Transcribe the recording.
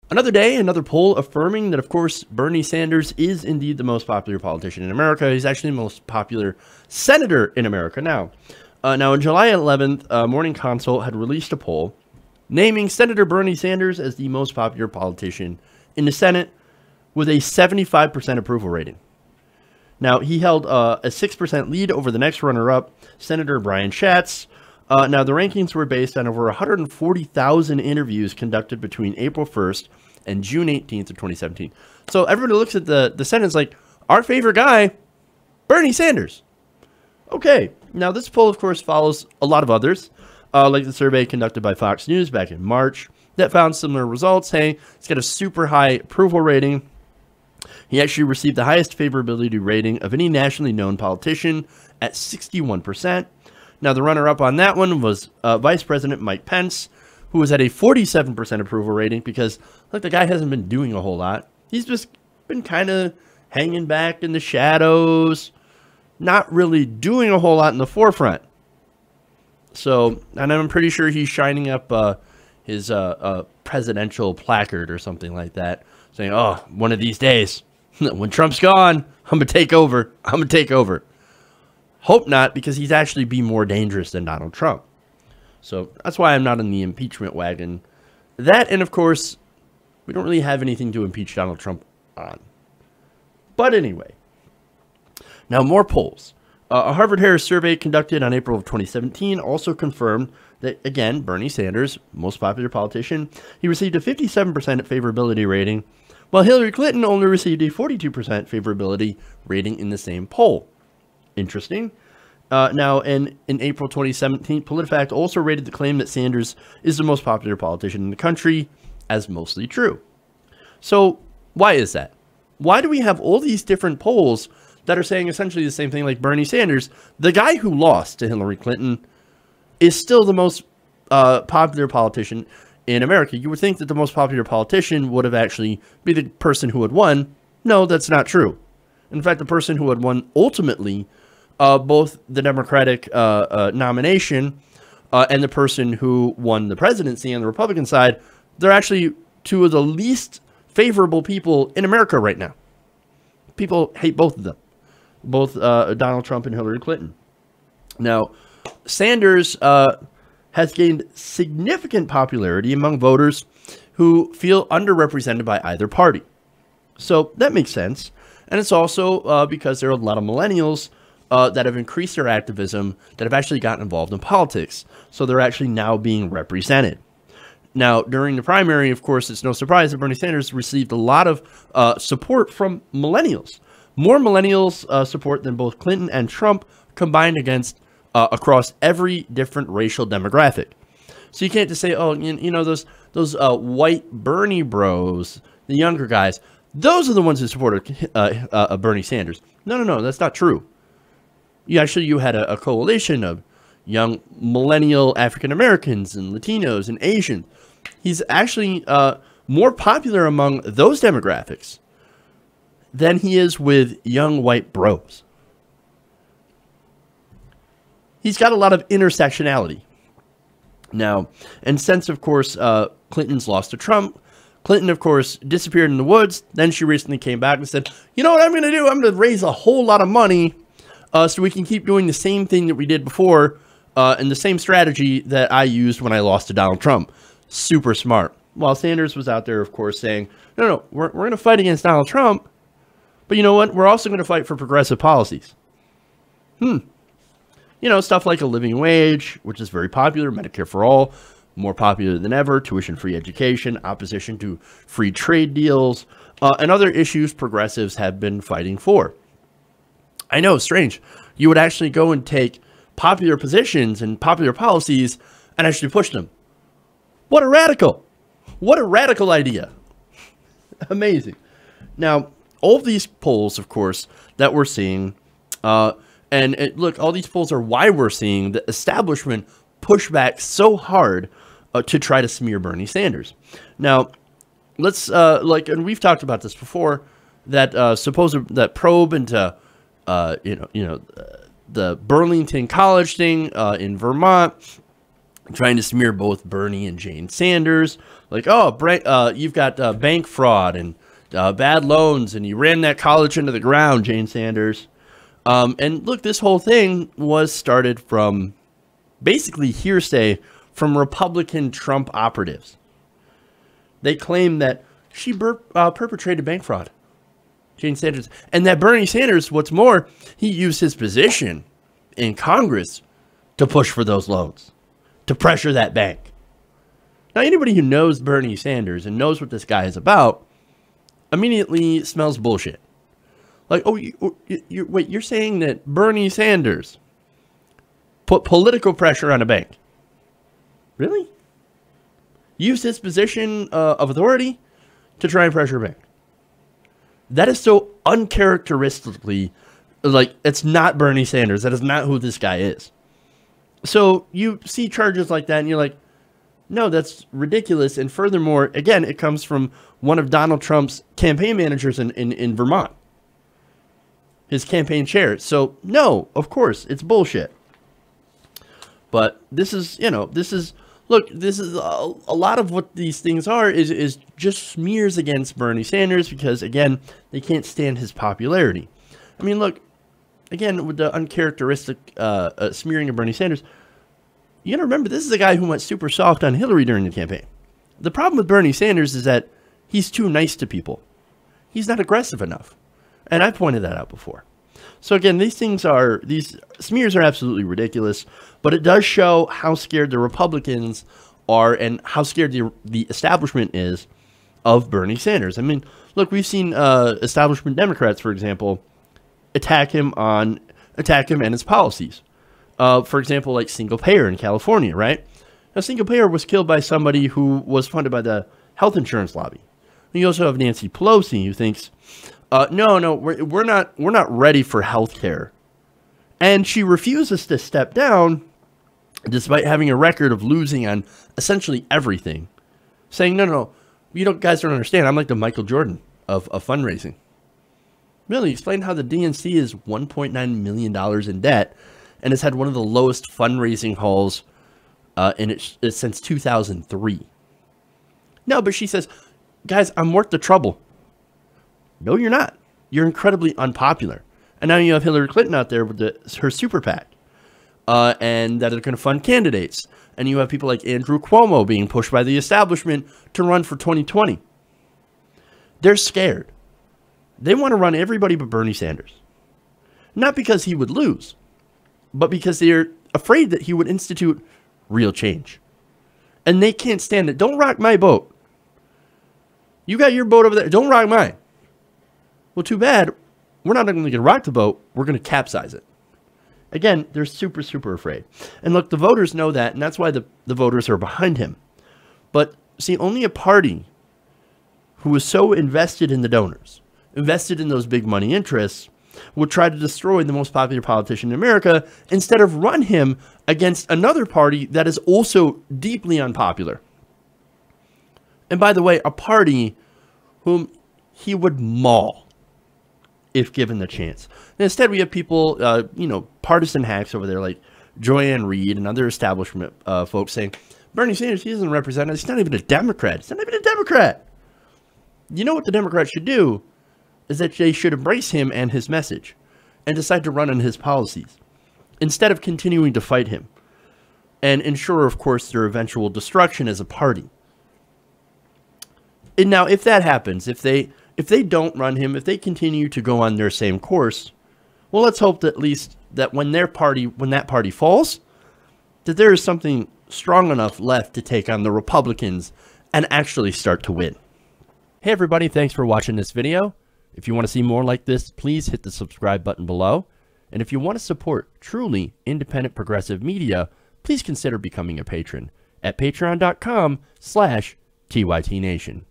Another day, another poll affirming that, of course, Bernie Sanders is indeed the most popular politician in America. He's actually the most popular senator in America now. Now, on July 11th, Morning Consult had released a poll naming Senator Bernie Sanders as the most popular politician in the Senate with a 75% approval rating. Now, he held a 6% lead over the next runner-up, Senator Brian Schatz. Now, the rankings were based on over 140,000 interviews conducted between April 1st and June 18th of 2017. So everybody looks at the Senate like, our favorite guy, Bernie Sanders. Okay, now this poll, of course, follows a lot of others, like the survey conducted by Fox News back in March that found similar results. Hey, he's got a super high approval rating. He actually received the highest favorability rating of any nationally known politician at 61%. Now, the runner-up on that one was Vice President Mike Pence, who was at a 47% approval rating because, look, the guy hasn't been doing a whole lot. He's just been kind of hanging back in the shadows, not really doing a whole lot in the forefront. So, and I'm pretty sure he's shining up his presidential placard or something like that, saying, oh, one of these days, when Trump's gone, I'm going to take over. I'm going to take over. Hope not, because he's actually be more dangerous than Donald Trump. So that's why I'm not in the impeachment wagon. That, and of course, we don't really have anything to impeach Donald Trump on. But anyway, now more polls. A Harvard-Harris survey conducted on April of 2017 also confirmed that, again, Bernie Sanders, most popular politician, he received a 57% favorability rating, while Hillary Clinton only received a 42% favorability rating in the same poll. Interesting. Now, in April 2017, PolitiFact also rated the claim that Sanders is the most popular politician in the country as mostly true. So, why is that? Why do we have all these different polls that are saying essentially the same thing like Bernie Sanders, the guy who lost to Hillary Clinton, is still the most popular politician in America? You would think that the most popular politician would have actually be the person who had won. No, that's not true. In fact, the person who had won ultimately both the Democratic nomination and the person who won the presidency on the Republican side, they're actually two of the least favorable people in America right now. People hate both of them, both Donald Trump and Hillary Clinton. Now, Sanders has gained significant popularity among voters who feel underrepresented by either party. So that makes sense. And it's also because there are a lot of millennials that have increased their activism, that have actually gotten involved in politics. So they're actually now being represented. Now, during the primary, of course, it's no surprise that Bernie Sanders received a lot of support from millennials. More millennials support than both Clinton and Trump combined against across every different racial demographic. So you can't just say, oh, you know, those white Bernie bros, the younger guys, those are the ones who supported Bernie Sanders. No, that's not true. You had a coalition of young millennial African Americans and Latinos and Asians. He's actually more popular among those demographics than he is with young white bros. He's got a lot of intersectionality. Now, and since, of course, Clinton's lost to Trump, Clinton, of course, disappeared in the woods. Then she recently came back and said, you know what I'm going to do? I'm going to raise a whole lot of money so we can keep doing the same thing that we did before and the same strategy that I used when I lost to Donald Trump. Super smart. While Sanders was out there, of course, saying, no, we're going to fight against Donald Trump. But you know what? We're also going to fight for progressive policies. You know, stuff like a living wage, which is very popular, Medicare for all, more popular than ever, tuition-free education, opposition to free trade deals, and other issues progressives have been fighting for. I know, strange. You would actually go and take popular positions and popular policies and actually push them. What a radical. What a radical idea. Amazing. Now, all of these polls, of course, that we're seeing, look, all these polls are why we're seeing the establishment push back so hard to try to smear Bernie Sanders. Now, let's, and we've talked about this before, that that probe into, the Burlington College thing in Vermont, trying to smear both Bernie and Jane Sanders. Like, oh, you've got bank fraud and bad loans, and you ran that college into the ground, Jane Sanders. And look, this whole thing was started from basically hearsay from Republican Trump operatives. They claim that she perpetrated bank fraud, Jane Sanders, and that Bernie Sanders, what's more, he used his position in Congress to push for those loans, to pressure that bank. Now, anybody who knows Bernie Sanders and knows what this guy is about immediately smells bullshit. Like, oh, wait, you're saying that Bernie Sanders put political pressure on a bank? Really? Use his position of authority to try and pressure a bank? That is so uncharacteristically, like, it's not Bernie Sanders. That is not who this guy is. So you see charges like that and you're like, no, that's ridiculous. And furthermore, again, it comes from one of Donald Trump's campaign managers in Vermont, his campaign chair. So no, of course, it's bullshit. But this is, look, this is a lot of what these things are is just smears against Bernie Sanders because, again, they can't stand his popularity. I mean, look, again, with the uncharacteristic smearing of Bernie Sanders, you got to remember, this is a guy who went super soft on Hillary during the campaign. The problem with Bernie Sanders is that he's too nice to people. He's not aggressive enough. And I pointed that out before. So again, these smears are absolutely ridiculous, but it does show how scared the Republicans are and how scared the establishment is of Bernie Sanders. I mean, look, we've seen establishment Democrats, for example, attack him and his policies. For example, like single payer in California, right? Now, single payer was killed by somebody who was funded by the health insurance lobby. And you also have Nancy Pelosi, who thinks, no, we're not ready for health care. And she refuses to step down despite having a record of losing on essentially everything, saying, no, guys don't understand. I'm like the Michael Jordan of fundraising. Really, explain how the DNC is $1.9 million in debt and has had one of the lowest fundraising hauls since 2003. No, but she says, guys, I'm worth the trouble. No, you're not. You're incredibly unpopular. And now you have Hillary Clinton out there with her super PAC. And that are going to fund candidates. And you have people like Andrew Cuomo being pushed by the establishment to run for 2020. They're scared. They want to run everybody but Bernie Sanders. Not because he would lose, but because they're afraid that he would institute real change. And they can't stand it. Don't rock my boat. You got your boat over there. Don't rock mine. Well, too bad. We're not only going to rock the boat, we're going to capsize it. Again, they're super, super afraid. And look, the voters know that, and that's why the voters are behind him. But see, only a party who is so invested in the donors, invested in those big money interests, would try to destroy the most popular politician in America instead of run him against another party that is also deeply unpopular. And by the way, a party whom he would maul if given the chance. And instead, we have people, partisan hacks over there like Joanne Reed and other establishment folks saying, Bernie Sanders, he doesn't represent us. He's not even a Democrat. He's not even a Democrat. You know what the Democrats should do is that they should embrace him and his message and decide to run on his policies instead of continuing to fight him and ensure, of course, their eventual destruction as a party. And now, if that happens, if they don't run him, if they continue to go on their same course, well, let's hope that at least that when that party falls, that there is something strong enough left to take on the Republicans and actually start to win. Hey everybody, thanks for watching this video. If you want to see more like this, please hit the subscribe button below. And if you want to support truly independent progressive media, please consider becoming a patron at patreon.com/TYTNation.